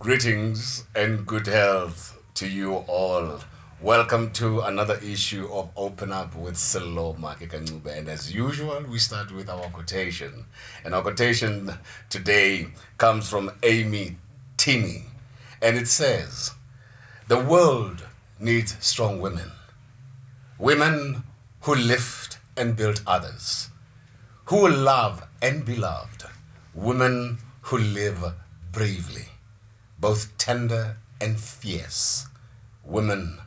Greetings and good health to you all. Welcome to another issue of Open Up with Sello Maake, ka-Ncube. And as usual, we start with our quotation. And our quotation today comes from Amy Tinney. And it says, "The world needs strong women. Women who lift and build others. Who will love and be loved. Women who live bravely, both tender and fierce. Women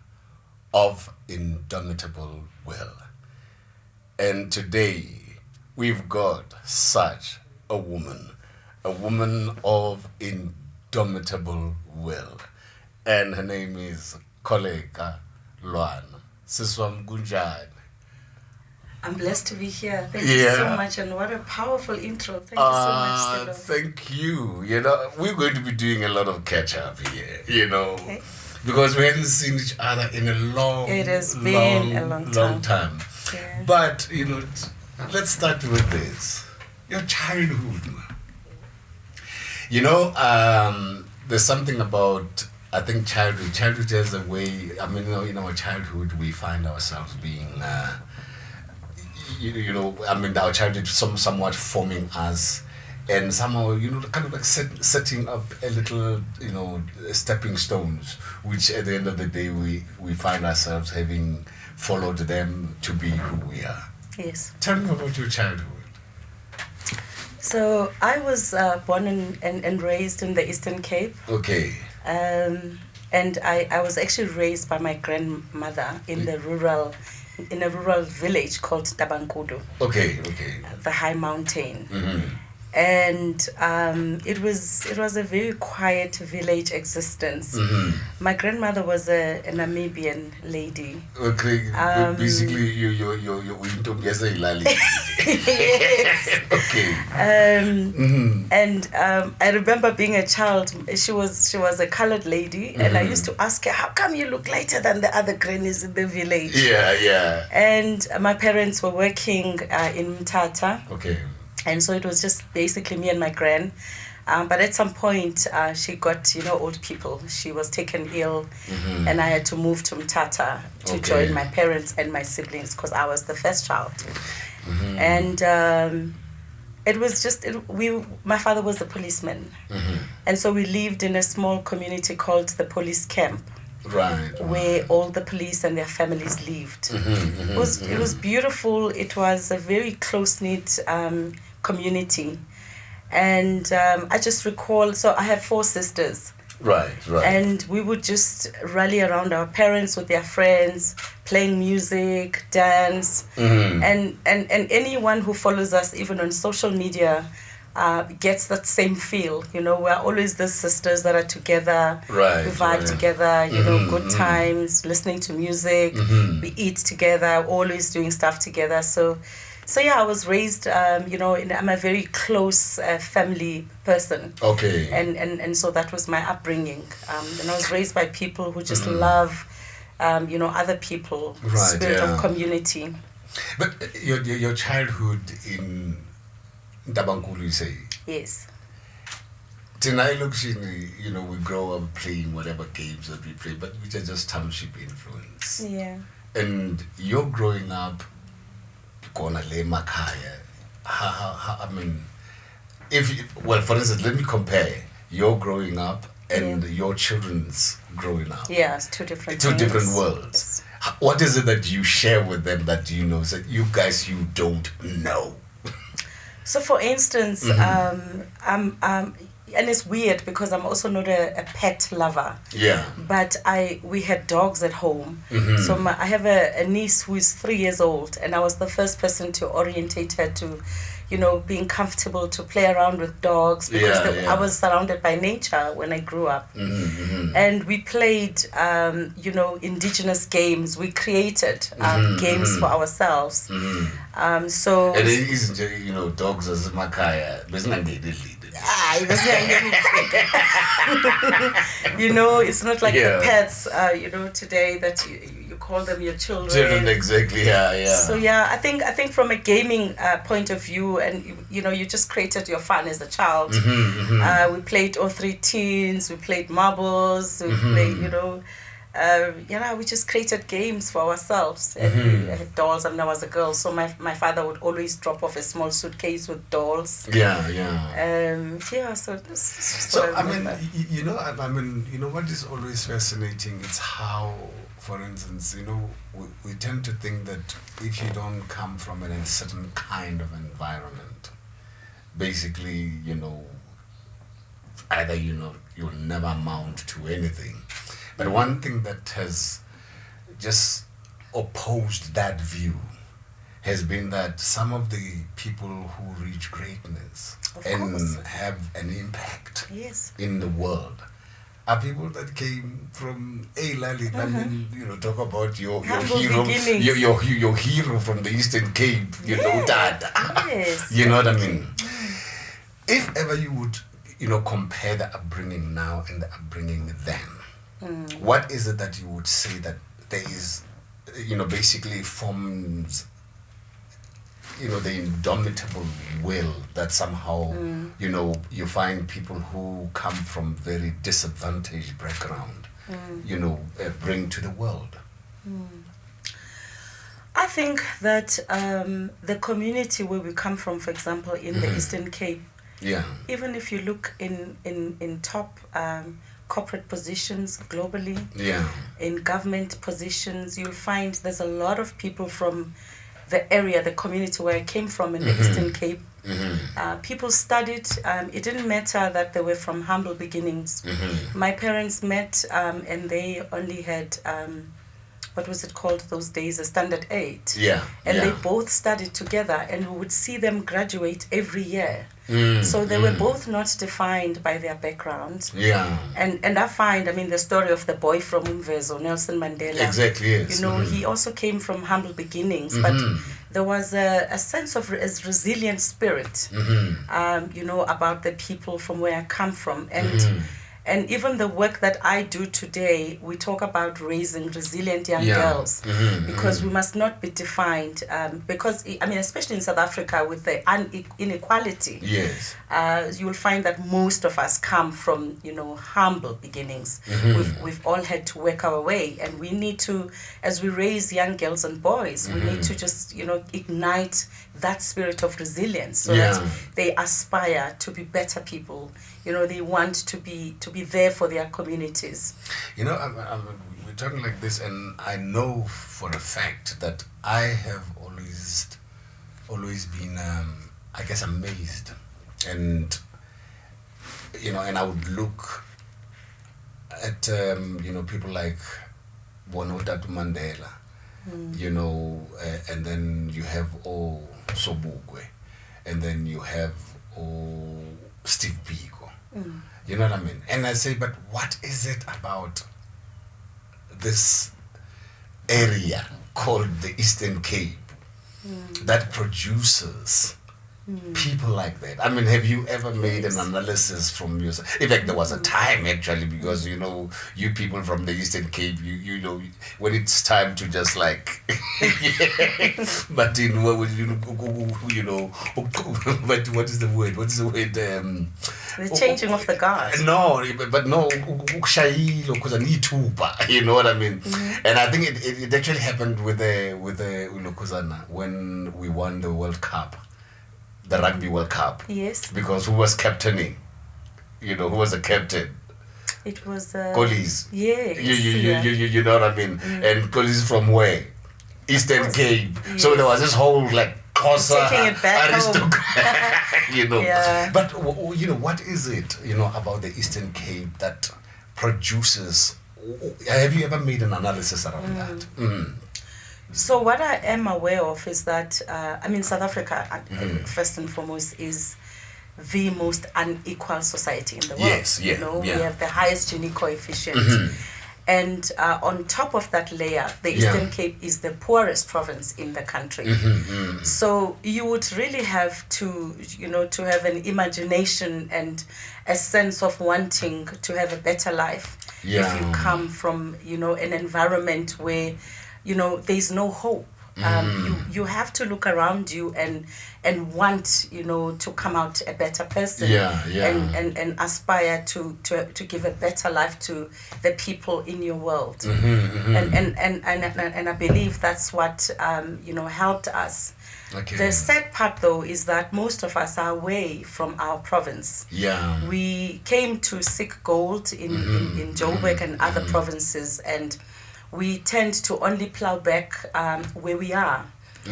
of indomitable will." And today we've got such a woman of indomitable will. And her name is Kholeka Lwana. Siswam Gunjani. I'm blessed to be here. Thank you so much, and what a powerful intro. Thank you so much, Sello. Thank you. We're going to be doing a lot of catch up here, Okay. because we haven't seen each other in a long It has been a long time. Yeah. But, let's start with this. Your childhood. There's something about, I think, childhood. Childhood has a way, in our childhood, we find ourselves being, our childhood somewhat forming us, and somehow, kind of like setting up a little, stepping stones, which at the end of the day, we find ourselves having followed them to be who we are. Yes. Tell me about your childhood. So I was born and raised in the Eastern Cape. Okay. And I was actually raised by my grandmother in a rural village called Tabankudu. Okay. The high mountain. Mm-hmm. And it was a very quiet village existence. Mm-hmm. My grandmother was a Namibian lady. Okay. Basically, you're into Ilali. Yes. Okay. And I remember being a child. She was a colored lady, and I used to ask her, "How come you look lighter than the other grannies in the village?" Yeah. And my parents were working in Mthatha. Okay. And so it was just basically me and my gran. But at some point, she got, old people. She was taken ill, and I had to move to Mthatha to join my parents and my siblings because I was the first child. Mm-hmm. And it was just, my father was a policeman. Mm-hmm. And so we lived in a small community called the police camp. Right. Where all the police and their families lived. Mm-hmm. It was beautiful. It was a very close-knit community. And I just recall, so I have 4 sisters. Right. And we would just rally around our parents with their friends, playing music, dance. Mm-hmm. And anyone who follows us, even on social media, gets that same feel. We're always the sisters that are together. Right. We vibe together, good times, listening to music. Mm-hmm. We eat together, always doing stuff together. So yeah, I was raised, I'm a very close family person. Okay. And so that was my upbringing. And I was raised by people who just love, other people, right, spirit of community. But your childhood in Tabankulu, you say? Yes. Tonight, we grow up playing whatever games that we play, but which are just township influence. Yeah. And you're growing up, Kholeka Maake. For instance, let me compare your growing up and your children's growing up. Yeah, it's two different worlds. Yes. What is it that you share with them that that you guys don't know? So, for instance, and it's weird because I'm also not a pet lover. Yeah. But we had dogs at home. Mm-hmm. So I have a niece who is 3 years old, and I was the first person to orientate her to, being comfortable to play around with dogs because I was surrounded by nature when I grew up. Mm-hmm. And we played, indigenous games. We created games for ourselves. Mm-hmm. And it isn't, dogs as Makaya. "Hayi, you know, it's not like the pets, you know, today that you call them your children. Children, exactly. Yeah. So yeah, I think from a gaming point of view, and you know, you just created your fun as a child. We played all three teens. We played marbles. We played, you know. We just created games for ourselves, and we had dolls. I mean, I was a girl, so my father would always drop off a small suitcase with dolls. So this. So I mean, you know, what is always fascinating? It's how, for instance, you know, we tend to think that if you don't come from a certain kind of environment, basically, you know, either you'll never amount to anything. But one thing that has just opposed that view has been that some of the people who reach greatness have an impact in the world are people that came from Lali. I mean, you know, talk about your hero, your hero from the Eastern Cape, you know, Dad. You know what I mean? If ever you would, you know, compare the upbringing now and the upbringing then, what is it that you would say that there is, you know, basically forms, you know, the indomitable will that somehow, you know, you find people who come from very disadvantaged background, you know, bring to the world? I think that the community where we come from, for example, in the Eastern Cape, even if you look in top corporate positions globally, in government positions, you'll find there's a lot of people from the area, the community where I came from in the Eastern Cape. People studied. It didn't matter that they were from humble beginnings. My parents met and they only had what was it called those days, a standard 8. They both studied together, and we would see them graduate every year. So they were both not defined by their background. And I find, I mean, the story of the boy from Umvezo, Nelson Mandela. Exactly, yes. You know, he also came from humble beginnings, but there was a sense of resilient spirit, you know, about the people from where I come from. And even the work that I do today, we talk about raising resilient young girls, because we must not be defined, because, I mean, especially in South Africa with the inequality, you will find that most of us come from, you know, humble beginnings. We've all had to work our way, and we need to, as we raise young girls and boys, we need to just, you know, ignite that spirit of resilience so that they aspire to be better people. You know, they want to be there for their communities. You know, we're talking like this, and I know for a fact that I have always been, I guess, amazed, and you know, and I would look at you know, people like Bonotatu Mandela, you know, and then you have Sobukwe, and then you have Steve Biko. You know what I mean? And I say, but what is it about this area called the Eastern Cape that produces people like that? I mean, have you ever made an analysis from yourself? In fact, there was a time actually, because you know, you people from the Eastern Cape, you know, when it's time to just like, but you know, but what is the word? What is the word? The changing of the guard. No, but no, you know what I mean? And I think it actually happened with the Ulukuzana when we won the World Cup. The Rugby World Cup. Yes. Because who was captaining? You know, who was the captain? It was Collies. Yeah. You know what I mean? And Collies from where? Eastern Cape. Yes. So there was this whole like taking it back home. You know. Yeah. But you know, what is it, you know, about the Eastern Cape that produces? Have you ever made an analysis around that? So what I am aware of is that, I mean, South Africa, first and foremost, is the most unequal society in the world. Yes, you know, we have the highest Gini coefficient. And on top of that layer, the Eastern Cape is the poorest province in the country. So you would really have to, to have an imagination and a sense of wanting to have a better life if you come from, an environment where, there's no hope. You have to look around you and want to come out a better person and aspire to give a better life to the people in your world. And I believe that's what helped us. The sad part though is that most of us are away from our province. We came to seek gold in Joburg and other provinces, and we tend to only plow back where we are.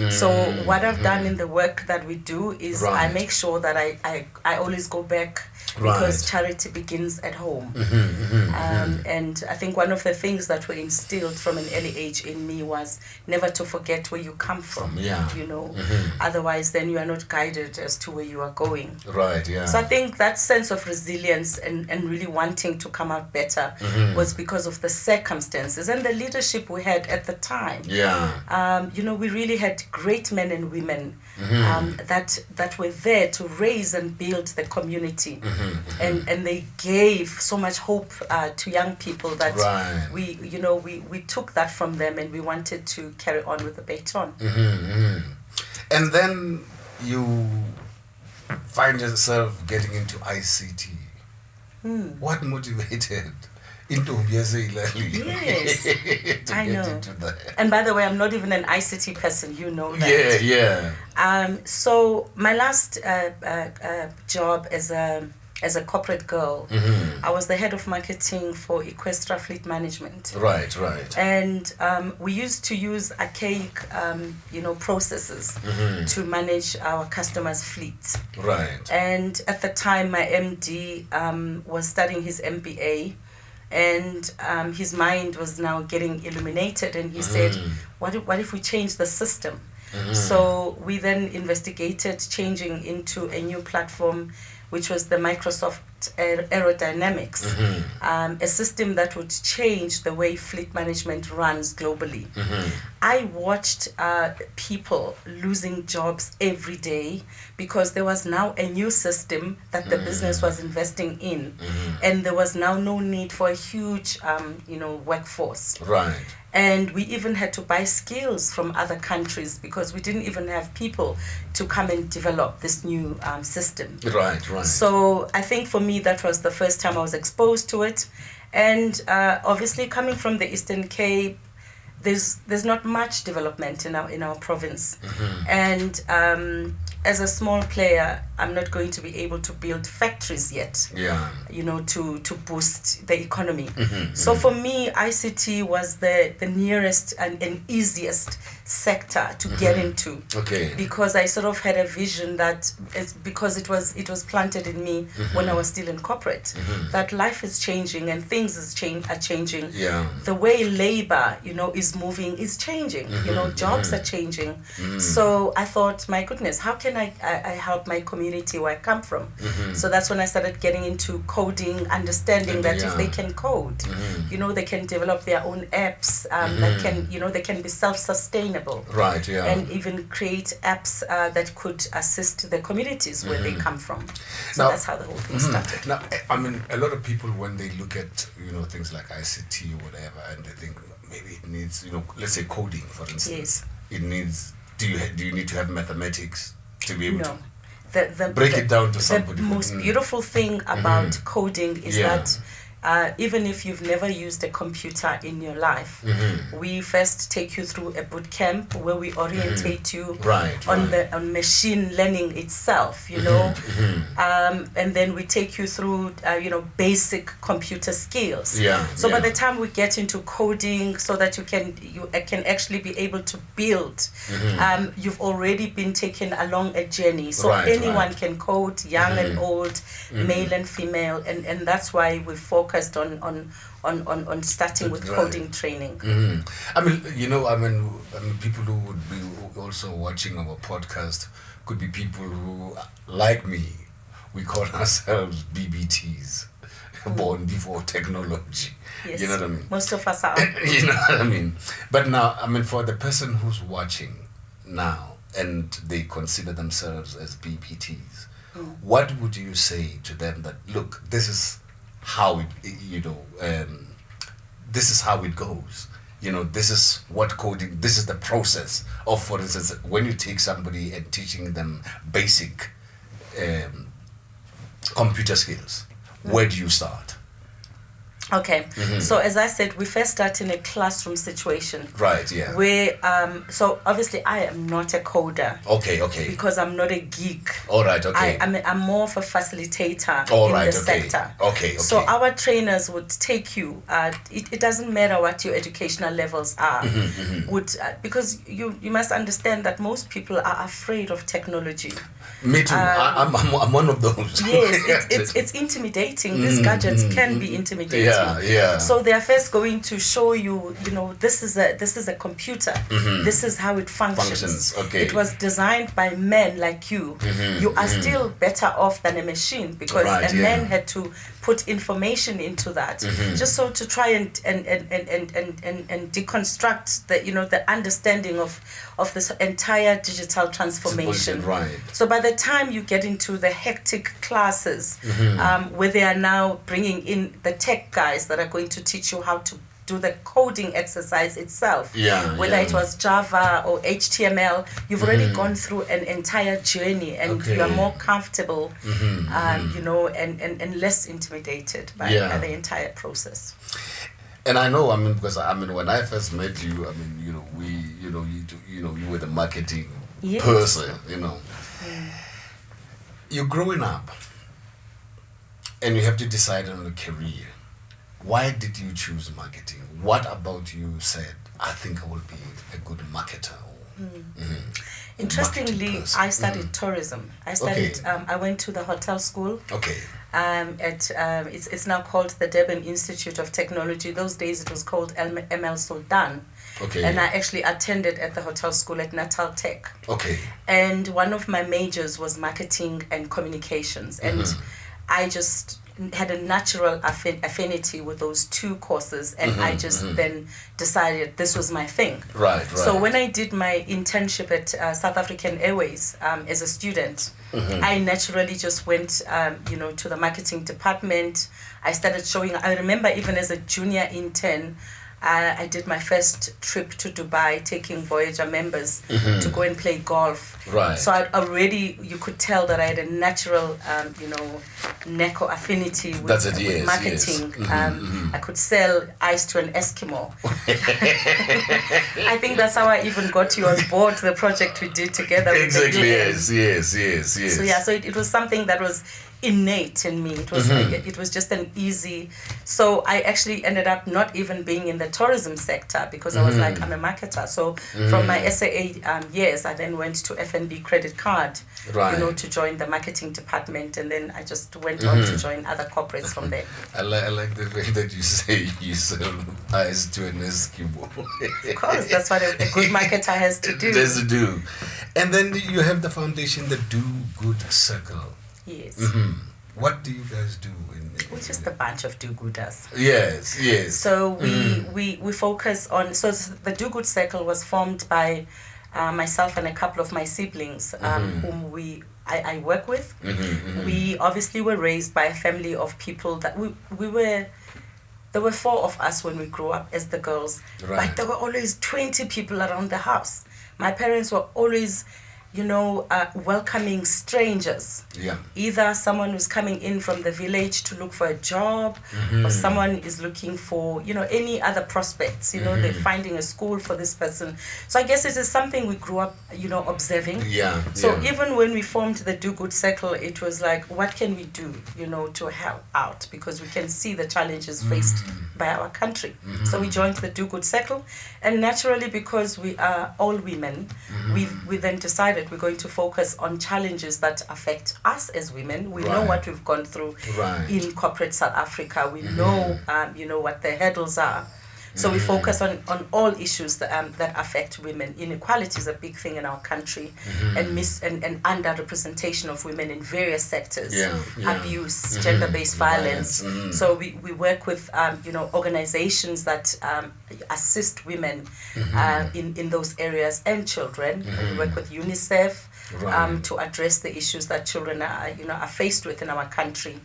So what I've done in the work that we do is I make sure that I always go back, because charity begins at home. And I think one of the things that were instilled from an early age in me was never to forget where you come from. Otherwise then you are not guided as to where you are going. So I think that sense of resilience and really wanting to come out better was because of the circumstances and the leadership we had at the time. We really had great men and women that were there to raise and build the community. And they gave so much hope to young people that we took that from them, and we wanted to carry on with the baton. And then you find yourself getting into ICT. What motivated Yes, I know. And by the way, I'm not even an ICT person, you know that. So my last job as a corporate girl, I was the head of marketing for Equestra Fleet Management. And we used to use archaic, processes to manage our customers' fleet. And at the time, my MD was studying his MBA. And his mind was now getting illuminated, and he said, what if we change the system? So we then investigated changing into a new platform, which was the Microsoft Aerodynamics, a system that would change the way fleet management runs globally. I watched people losing jobs every day because there was now a new system that the business was investing in, and there was now no need for a huge, workforce. And we even had to buy skills from other countries because we didn't even have people to come and develop this new system. So I think for me that was the first time I was exposed to it. And obviously coming from the Eastern Cape, there's not much development in our province. And as a small player, I'm not going to be able to build factories yet, to boost the economy. So for me, ICT was the nearest and easiest sector to get into, because I sort of had a vision that because it was planted in me when I was still in corporate, that life is changing and things are changing. The way labor, is moving is changing. Jobs are changing. So I thought, my goodness, how can I help my community where I come from? So that's when I started getting into coding, understanding that if they can code, they can develop their own apps that can, they can be self-sustainable. And even create apps that could assist the communities where they come from. So that's how the whole thing started. Now, I mean, a lot of people, when they look at, things like ICT or whatever, and they think maybe it needs, let's say coding, for instance. It needs, do you need to have mathematics to be able to break it down to somebody? The most beautiful thing about coding is that even if you've never used a computer in your life, we first take you through a boot camp where we orientate you on machine learning itself, and then we take you through basic computer skills. By the time we get into coding, so that you can actually be able to build, you've already been taken along a journey. So anyone can code, young and old, male and female, and that's why we focused on starting with coding training. I mean, people who would be also watching our podcast could be people who, like me, we call ourselves BBTs. born before technology. Yes. You know what I mean? Most of us are. You know what I mean? But now, I mean, for the person who's watching now and they consider themselves as BPTs, what would you say to them that, look, this is how this is how it goes. This is what coding, this is the process of, for instance, when you take somebody and teaching them basic computer skills, where do you start? Okay, so as I said, we first start in a classroom situation. Right, yeah. Where, so obviously I am not a coder. Okay. Because I'm not a geek. All right, okay. I'm more of a facilitator in the sector. Okay. So our trainers would take you, it doesn't matter what your educational levels are, because you must understand that most people are afraid of technology. Me too. I'm one of those. Yes, it's intimidating. These gadgets can be intimidating. Yeah. So they are first going to show you, this is a computer. This is how it functions. Okay. It was designed by men like you. You are still better off than a machine, because a man had to put information into that, just so to try and deconstruct the understanding of this entire digital transformation. Right. So by the time you get into the hectic classes, where they are now bringing in the tech guys that are going to teach you how to do the coding exercise itself, whether it was Java or HTML, you've already gone through an entire journey, and you are more comfortable, and less intimidated by the entire process. And I know, because when I first met you, you were the marketing person, You're growing up, and you have to decide on a career. Why did you choose marketing? What about you said, I think I will be a good marketer? Interestingly, I studied tourism. I studied. I went to the hotel school. Okay. It's now called the Durban Institute of Technology. Those days it was called ML Sultan. Okay. And I actually attended at the hotel school at Natal Tech. Okay. And one of my majors was marketing and communications, and I just had a natural affinity with those two courses, and I just then decided this was my thing. Right. So when I did my internship at South African Airways as a student, I naturally just went, to the marketing department. I started showing. I remember even as a junior intern, I did my first trip to Dubai, taking Voyager members to go and play golf. Right. So you could tell that I had a natural, neck or affinity with marketing. Yes. I could sell ice to an Eskimo. I think that's how I even got you on board the project we did together. Exactly. Yes. So it was something that was innate in me. It was just an easy. So I actually ended up not even being in the tourism sector, because I was like, I'm a marketer. So from my SAA years, I then went to FNB credit card, to join the marketing department, and then I just went on to join other corporates from there. I like the way that you say you sell eyes to an Eskimo. Of course, that's what a good marketer has to do. Has to do. And then you have the foundation, the Do Good Circle. Yes. What do you guys do? We're just a bunch of do-gooders. Yes. So we focus on. So the Do Good Circle was formed by myself and a couple of my siblings, whom I work with. We obviously were raised by a family of people that there were 4 of us when we grew up as the girls, but there were always 20 people around the house. My parents were always welcoming strangers. Yeah. Either someone who's coming in from the village to look for a job, or someone is looking for, any other prospects. They're finding a school for this person. So I guess it is something we grew up, observing. Yeah. So even when we formed the Do Good Circle, it was like, what can we do, to help out? Because we can see the challenges faced by our country. So we joined the Do Good Circle, and naturally, because we are all women, we then decided we're going to focus on challenges that affect us as women. We know what we've gone through in corporate South Africa. We know, what the hurdles are. So we focus on all issues that affect women. Inequality is a big thing in our country, and underrepresentation of women in various sectors, abuse, gender-based violence. So we work with organizations that assist women in those areas and children. We work with UNICEF. To address the issues that children are faced with in our country,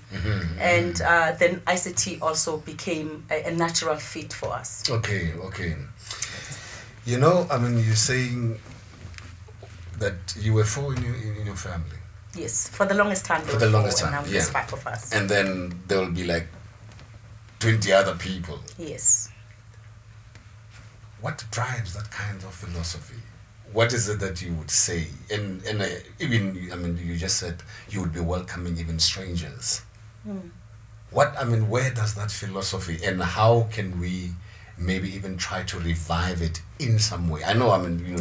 and then ICT also became a natural fit for us. Okay. You're saying that you were 4 in your family. Yes, for the longest time. For the longest time, and now there's 5 of us. And then there will be like 20 other people. Yes. What drives that kind of philosophy? What is it that you would say? And even, you just said you would be welcoming even strangers. Where does that philosophy, and how can we maybe even try to revive it in some way? I know,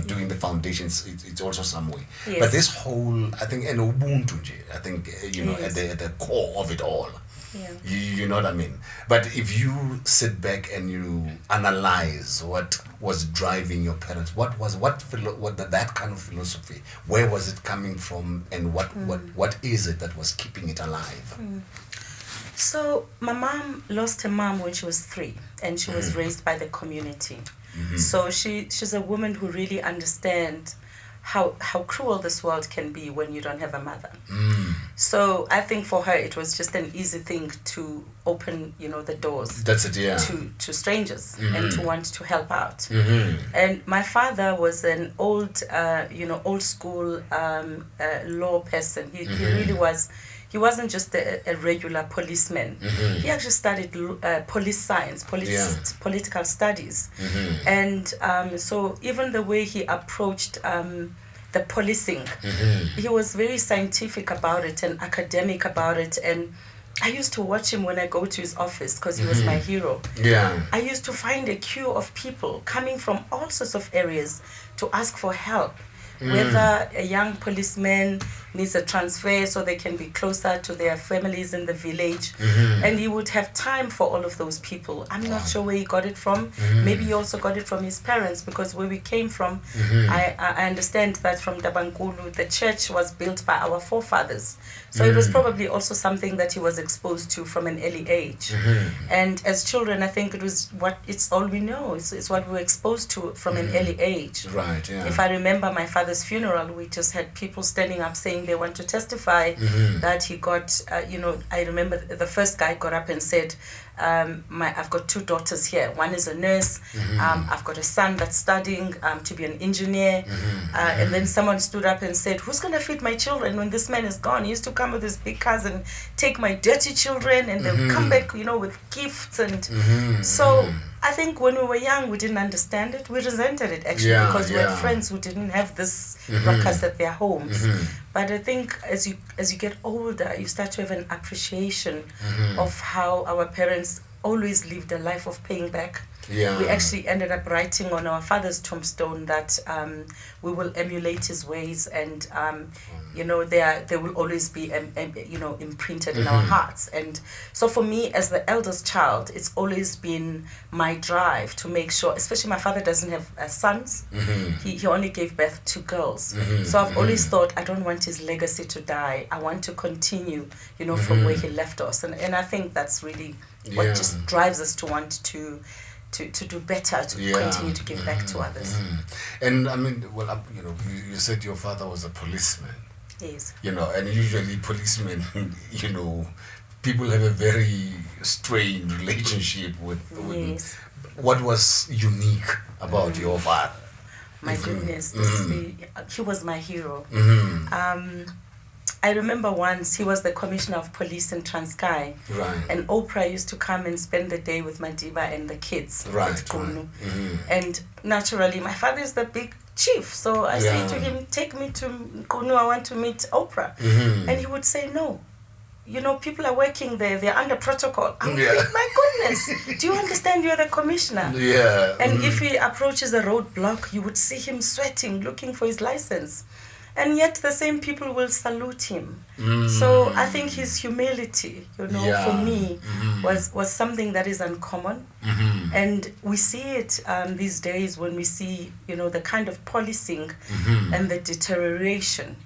doing the foundations, it's also some way. Yes. But this whole, I think, and Ubuntu, I think, Yes. at the core of it all. Yeah. You know what I mean? But if you sit back and you analyze what was driving your parents, what that kind of philosophy, where was it coming from, and what is it that was keeping it alive? So my mom lost her mom when she was 3, and she was raised by the community. So she's a woman who really understands how cruel this world can be when you don't have a mother. So I think for her it was just an easy thing to open, the doors. That's it, yeah. To strangers and to want to help out. And my father was an old school law person. He really was. He wasn't just a regular policeman. He actually studied police science, political studies. And so even the way he approached the policing, he was very scientific about it and academic about it. And I used to watch him when I go to his office because he was my hero. Yeah. I used to find a queue of people coming from all sorts of areas to ask for help. Whether a young policeman needs a transfer so they can be closer to their families in the village. And he would have time for all of those people. I'm not sure where he got it from. Maybe he also got it from his parents, because where we came from, I understand that from Dabankulu, the church was built by our forefathers. So it was probably also something that he was exposed to from an early age. And as children, I think it's all we know. It's what we were exposed to from an early age. Right, yeah. If I remember my father's funeral, we just had people standing up saying they want to testify that he got, I remember the first guy got up and said, I've got 2 daughters here. One is a nurse. I've got a son that's studying to be an engineer. And then someone stood up and said, who's going to feed my children when this man is gone? He used to come with his big cousin, take my dirty children, and they'll come back, with gifts. And so I think when we were young, we didn't understand it. We resented it, actually, because we had friends who didn't have this ruckus at their homes. But I think as you get older, you start to have an appreciation of how our parents always lived a life of paying back. Yeah. We actually ended up writing on our father's tombstone that we will emulate his ways, and they will always be imprinted in our hearts. And so for me, as the eldest child, it's always been my drive to make sure, especially my father doesn't have sons. He only gave birth to girls. So I've always thought, I don't want his legacy to die. I want to continue, from where he left us. And I think that's really what just drives us to want to do better, to continue to give back to others. And you said your father was a policeman. Yes. And usually policemen, people have a very strained relationship with Yes. What was unique about your father? My goodness, he was my hero. I remember once he was the commissioner of police in Transkei, and Oprah used to come and spend the day with Madiba and the kids at Kunu. And naturally, my father is the big chief, so I say to him, take me to Kunu, I want to meet Oprah. And he would say, no. People are working there, they're under protocol. I would think, my goodness, do you understand you're the commissioner? Yeah. And if he approaches a roadblock, you would see him sweating, looking for his license. and yet the same people will salute him. So I think his humility, for me, was something that is uncommon. And we see it these days when we see, the kind of policing and the deterioration.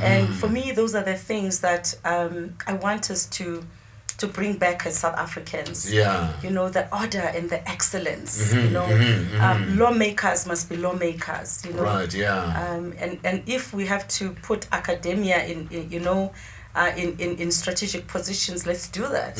And for me, those are the things that I want us to bring back as South Africans. The order and the excellence. Lawmakers must be lawmakers. Right. And if we have to put academia in strategic positions, let's do that.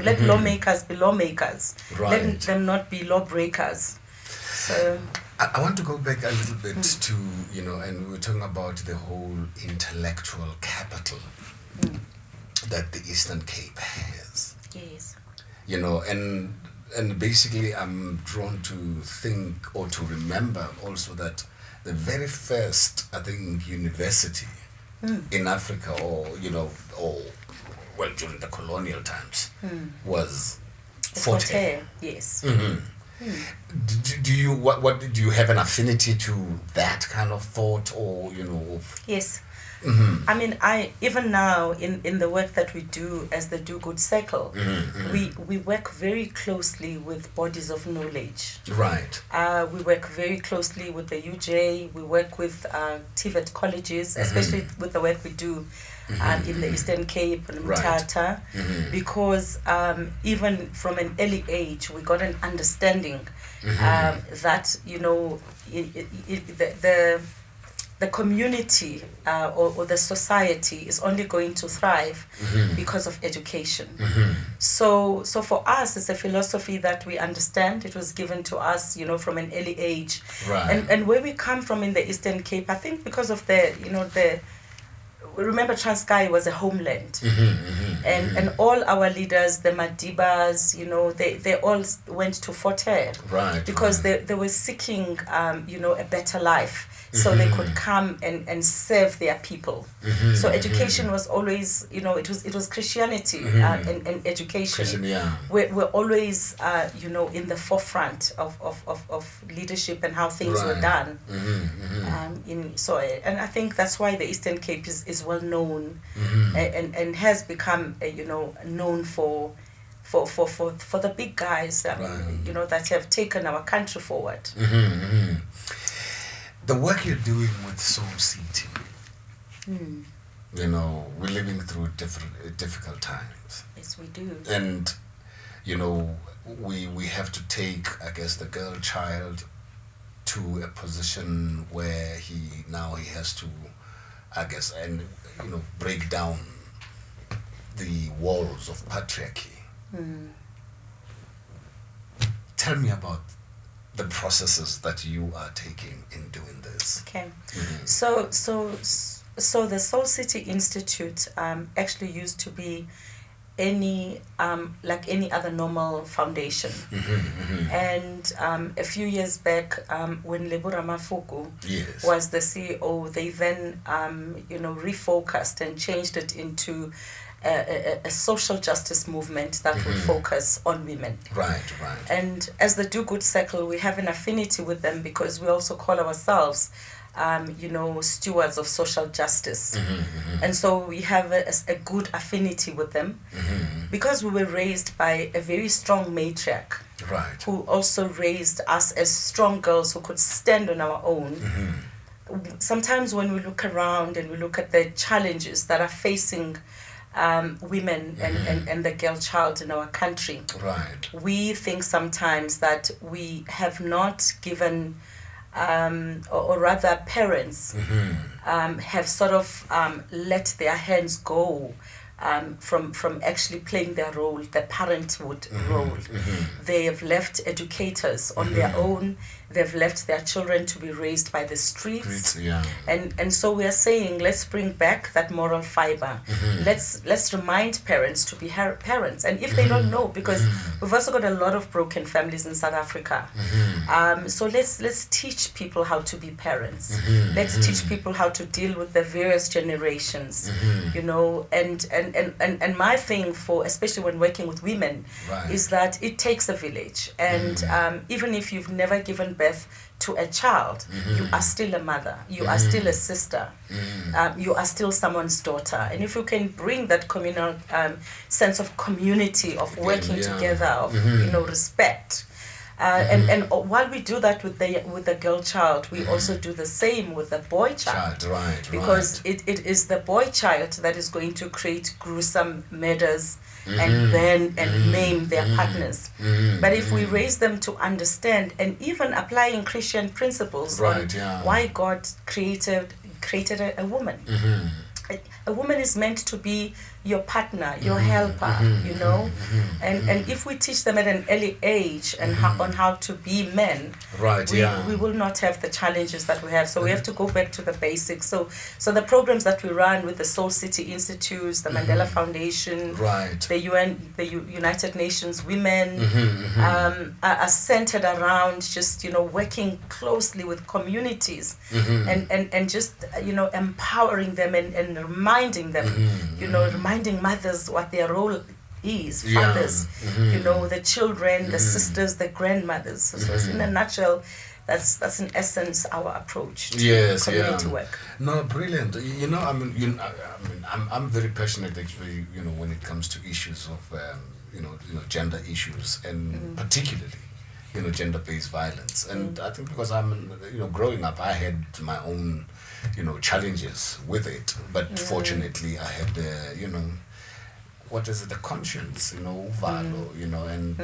Let lawmakers be lawmakers. Right. Let them not be lawbreakers. So I want to go back a little bit to, and we were talking about the whole intellectual capital that the Eastern Cape has. Yes. And basically I'm drawn to think or to remember also that the very first, I think, university in Africa during the colonial times was Fort Hare. Yes. Do you have an affinity to that kind of thought, or Yes. I mean, even now in the work that we do as the Do Good Circle, we work very closely with bodies of knowledge. Right. We work very closely with the UJ. We work with TVET colleges, especially with the work we do in the Eastern Cape and Mthatha, because even from an early age we got an understanding that the community or the society is only going to thrive because of education. So for us, it's a philosophy that we understand. It was given to us, from an early age. Right. And where we come from in the Eastern Cape, I think because of remember Transkei was a homeland. And all our leaders, the Madibas, they all went to Fort Hare. Right. Because they were seeking, a better life. So they could come and serve their people. So education was always, it was Christianity and education. We're always, in the forefront of leadership and how things were done. And I think that's why the Eastern Cape is well known and has become, known for the big guys, that have taken our country forward. The work you're doing with Soul City, we're living through difficult times. Yes, we do. And, we have to take, I guess, the girl child to a position where he has to, I guess, break down the walls of patriarchy. Tell me about the processes that you are taking in doing this. Okay. So the Soul City Institute actually used to be like any other normal foundation. And a few years back, when Lebura Mafuku was the CEO, they then refocused and changed it into a social justice movement that would focus on women. Right. And as the Do Good Circle, we have an affinity with them because we also call ourselves, stewards of social justice. And so we have a good affinity with them because we were raised by a very strong matriarch. Right. Who also raised us as strong girls who could stand on our own. Sometimes when we look around and we look at the challenges that are facing women and the girl child in our country, we think sometimes that we have not given, or rather parents have sort of let their hands go from actually playing their role, the parenthood role. They have left educators on their own. They've left their children to be raised by the streets. And so we are saying, let's bring back that moral fiber. Let's remind parents to be parents. And if they don't know, because we've also got a lot of broken families in South Africa. So let's teach people how to be parents. Let's teach people how to deal with the various generations, and and my thing for, especially when working with women, is that it takes a village, and even if you've never given birth to a child, you are still a mother, you are still a sister, you are still someone's daughter. And if you can bring that communal sense of community, of working together, of respect, and while we do that with the girl child, we also do the same with the boy child, because it is the boy child that is going to create gruesome murders and burn and maim their partners. But if we raise them to understand, and even applying Christian principles on why God created a woman. A woman is meant to be your partner, your helper, and if we teach them at an early age and on how to be men, we will not have the challenges that we have. So we have to go back to the basics. So the programs that we run with the Soul City Institutes, the Mandela Foundation, the UN, the United Nations Women, are centered around just working closely with communities and just empowering them and reminding them, reminding mothers what their role is, fathers, the children, the sisters, the grandmothers. So in a nutshell, that's in essence our approach to community work. No, brilliant. I'm very passionate actually, when it comes to issues of gender issues, and particularly gender-based violence. And I think because I'm growing up, I had my own challenges with it, but fortunately I had what is it, the conscience, Valo, and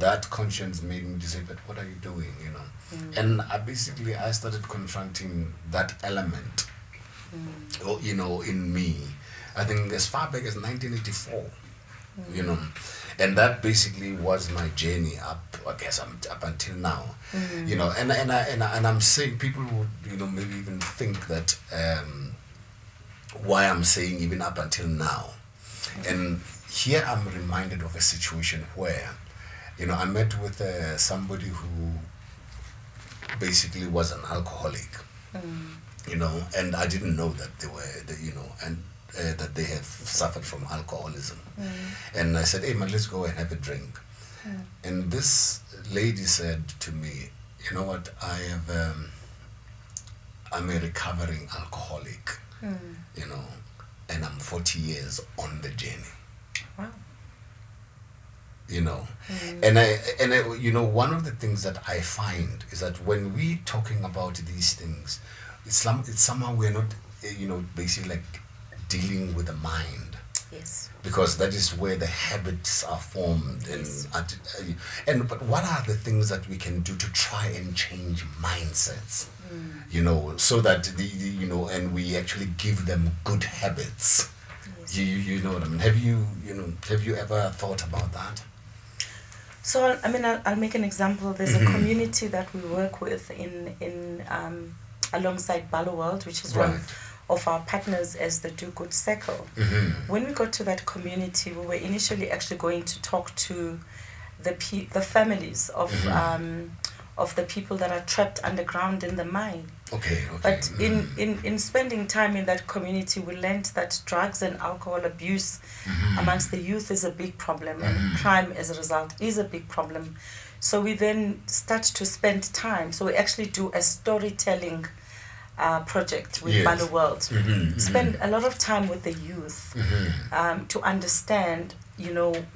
that conscience made me say, but what are you doing, and I started confronting that element, in me, I think as far back as 1984, and that basically was my journey up until now, and I'm saying people would, maybe even think that why I'm saying even up until now. And here I'm reminded of a situation where, I met with somebody who basically was an alcoholic, and I didn't know that they were, that they have suffered from alcoholism. And I said, hey man, let's go and have a drink. And this lady said to me, you know what, I'm a recovering alcoholic, and I'm 40 years on the journey. Wow. And I one of the things that I find is that when we talking about these things, it's somehow we're not, basically like dealing with the mind. Yes. Because that is where the habits are formed, but what are the things that we can do to try and change mindsets? So that and we actually give them good habits. Yes. You know what I mean? Have you ever thought about that? So I'll make an example. There's a community that we work with in alongside Balo World, which is one of our partners as the Do Good Circle. When we got to that community, we were initially actually going to talk to the families of the people that are trapped underground in the mine. Okay. But in spending time in that community, we learned that drugs and alcohol abuse amongst the youth is a big problem, and crime as a result is a big problem. So we then start to spend time. So we actually do a storytelling project with Balo World. Spend a lot of time with the youth to understand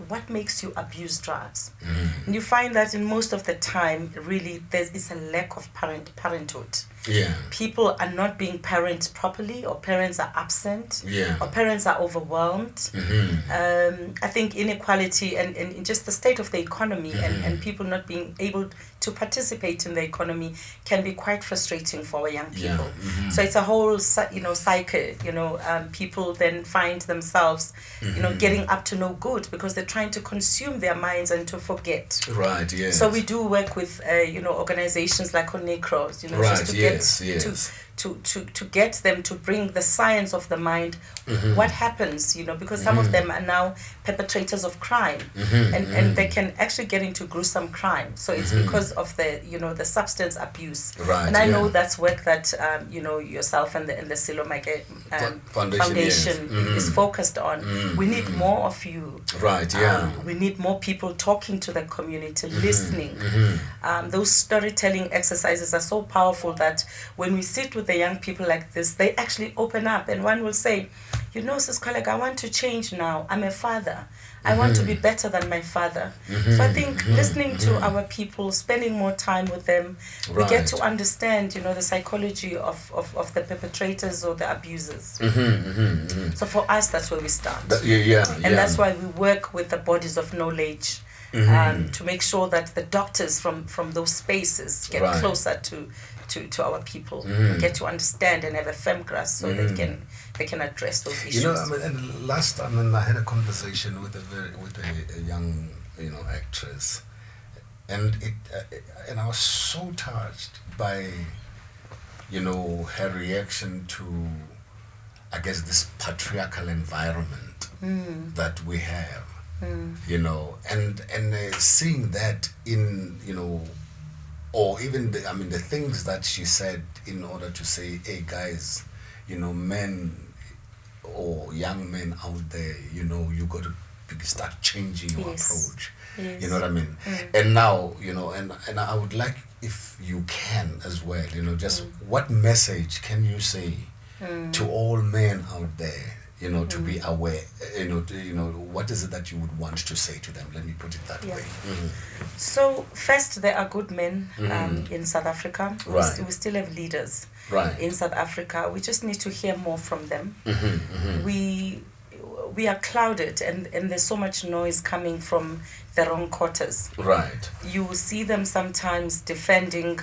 what makes you abuse drugs. And you find that in most of the time, really, there is a lack of parenthood. People are not being parented properly, or parents are absent, or parents are overwhelmed. I think inequality and just the state of the economy and people not being able to participate in the economy can be quite frustrating for our young people. So it's a whole cycle. People then find themselves getting up to no good because they're trying to consume their minds and to forget. Right. Yes. So we do work with organizations like Onecros, just to get Yes, yes. To get them to bring the science of the mind. What happens, because some of them are now perpetrators of crime, and they can actually get into gruesome crime. So it's because of the the substance abuse. Right. And I know that's work that yourself and the Sello Maake Foundation is focused on. We need more of you. Right. Yeah. We need more people talking to the community, listening. Those storytelling exercises are so powerful that when we sit with the young people like this, they actually open up, and one will say, Sis Kholeka, I want to change now. I'm a father. I want to be better than my father. So I think listening to our people, spending more time with them, we get to understand, the psychology of the perpetrators or the abusers. So for us, that's where we start. And that's why we work with the bodies of knowledge to make sure that the doctors from those spaces get closer to our people, get to understand and have a firm grasp so they can address those issues. And last time I had a conversation with a young actress, and and I was so touched by her reaction to, I guess, this patriarchal environment that we have, and seeing that in or even the things that she said in order to say, hey guys, men or young men out there, you got to start changing your approach. Yes. You know what I mean? And now, and I would like, if you can as well, just what message can you say to all men out there, to be aware, what is it that you would want to say to them? Let me put it that way. So first, there are good men in South Africa. Right. We still have leaders in South Africa. We just need to hear more from them. We are clouded, and there's so much noise coming from the wrong quarters. Right. You see them sometimes defending,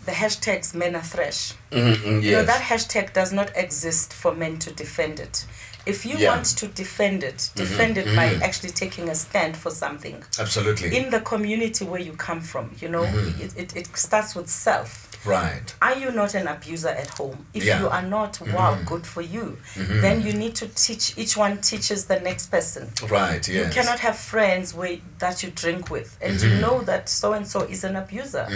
the hashtags men are thresh. Yes. That hashtag does not exist for men to defend it. If you want to defend it, defend it by actually taking a stand for something. Absolutely. In the community where you come from, it starts with self. Right. Are you not an abuser at home? If you are not, wow, good for you. Then you need to teach, each one teaches the next person. Right, yes. You cannot have friends that you drink with, and you know that so-and-so is an abuser.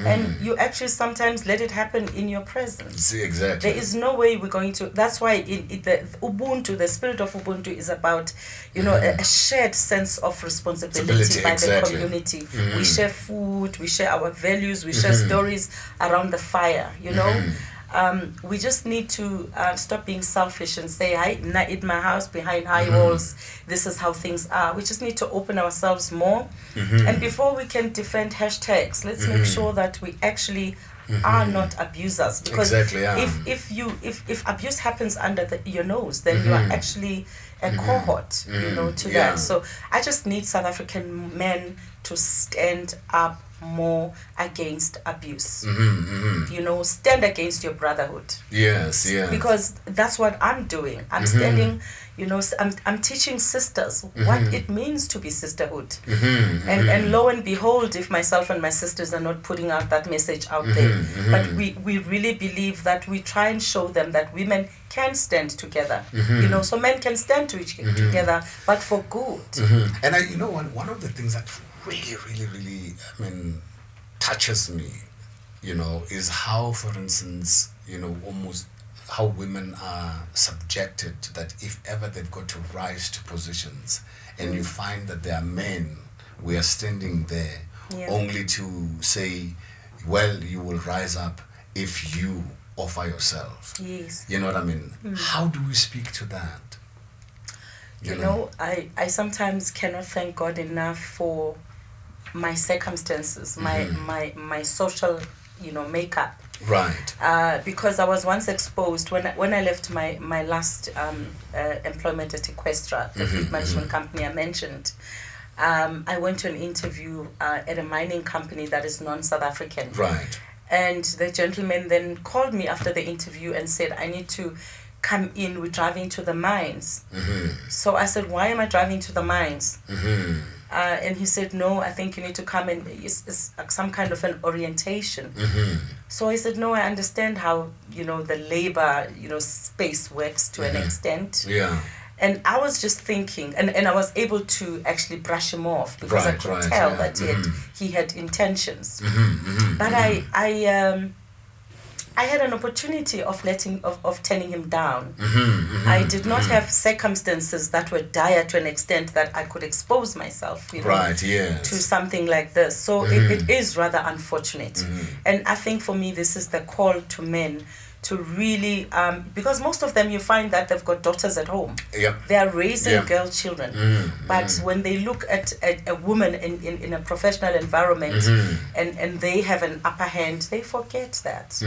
And you actually sometimes let it happen in your presence. Exactly. There is no way we're going to, that's why the Ubuntu, the spirit of Ubuntu is about, a shared sense of responsibility by the community. We share food, we share our values, we share stories around the fire, we just need to stop being selfish and say, in my house behind high walls, this is how things are. We just need to open ourselves more. And before we can defend hashtags, let's make sure that we actually are not abusers. Because if abuse happens under your nose, then you are actually a cohort, to that. So I just need South African men to stand up more against abuse. Stand against your brotherhood. Yes. Because that's what I'm doing. I'm standing, I'm teaching sisters what it means to be sisterhood. And lo and behold, if myself and my sisters are not putting out that message out there, but we really believe that we try and show them that women can stand together. So men can stand together, but for good. And one of the things that really, really, really, touches me, is how, for instance, almost how women are subjected, that if ever they've got to rise to positions, and you find that there are men, we are standing there only to say, well, you will rise up if you offer yourself. Yes. You know what I mean? How do we speak to that? I sometimes cannot thank God enough for my circumstances, my social, makeup. Right. Because I was once exposed when I left my last employment at Equestra, the food management company I mentioned. I went to an interview at a mining company that is non-South African. Right. And the gentleman then called me after the interview and said, I need to come in, we're driving to the mines. So I said, why am I driving to the mines? And he said, no, I think you need to come and it's some kind of an orientation. So I said, no, I understand how, the labor, space works to an extent. Yeah. And I was just thinking, and I was able to actually brush him off because I could tell that he had intentions. But I had an opportunity of turning him down. I did not have circumstances that were dire to an extent that I could expose myself, to something like this. So it is rather unfortunate. And I think for me, this is the call to men to really, because most of them you find that they've got daughters at home. They are raising girl children. But when they look at a woman in a professional environment and they have an upper hand, they forget that.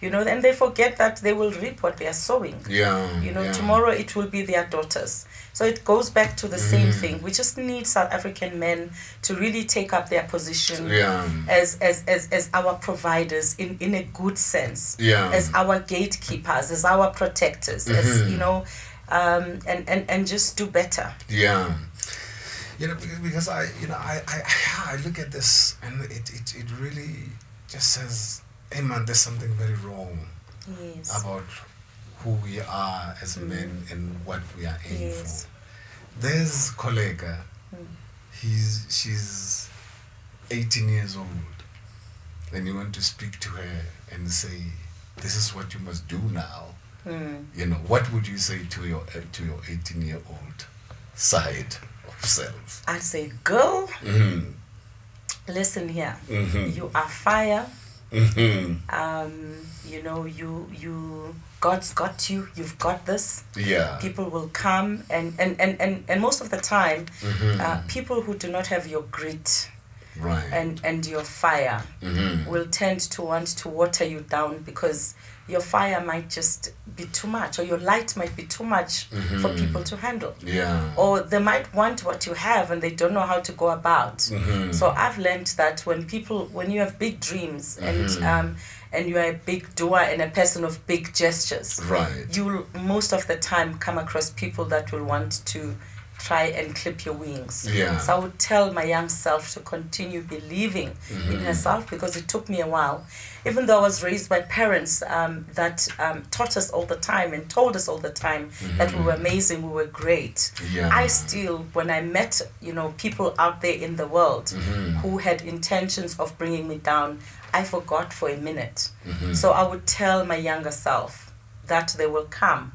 And they forget that they will reap what they are sowing. Tomorrow it will be their daughters. So it goes back to the same thing. We just need South African men to really take up their position as our providers in a good sense, as our gatekeepers, as our protectors, as and just do better. Because I look at this and it really just says, hey man, there's something very wrong about who we are as men and what we are aiming for. There's Kholeka. She's 18 years old, and you want to speak to her and say, this is what you must do now. What would you say to your 18-year-old side of self? I say, girl, listen here. You are fire. God's got you. You've got this. People will come and most of the time, people who do not have your grit and your fire will tend to want to water you down because your fire might just be too much, or your light might be too much for people to handle. Or they might want what you have and they don't know how to go about. So I've learned that when you have big dreams and you are a big doer and a person of big gestures, you'll most of the time come across people that will want to try and clip your wings. So I would tell my young self to continue believing in herself, because it took me a while. Even though I was raised by parents that taught us all the time and told us all the time that we were amazing, we were great. I still, when I met people out there in the world who had intentions of bringing me down, I forgot for a minute. So I would tell my younger self that they will come.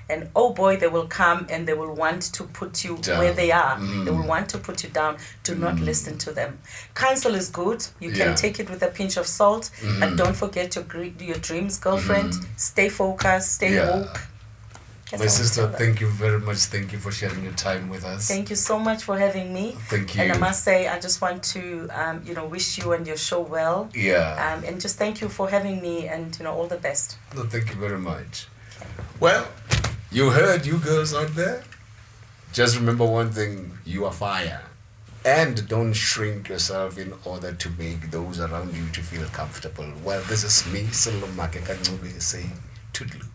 And oh boy, they will come and they will want to put you down where they are. They will want to put you down. Do not listen to them. Counsel is good. You can take it with a pinch of salt. And don't forget your dreams, girlfriend. Stay focused. Stay woke. My sister, thank you very much. Thank you for sharing your time with us. Thank you so much for having me. Thank you. And I must say, I just want to, wish you and your show well. And just thank you for having me, and all the best. No, thank you very much. Well, you heard, you girls out there. Just remember one thing: you are fire, and don't shrink yourself in order to make those around you to feel comfortable. Well, this is me, Sello Maake, ka-Ncube, saying toodaloo.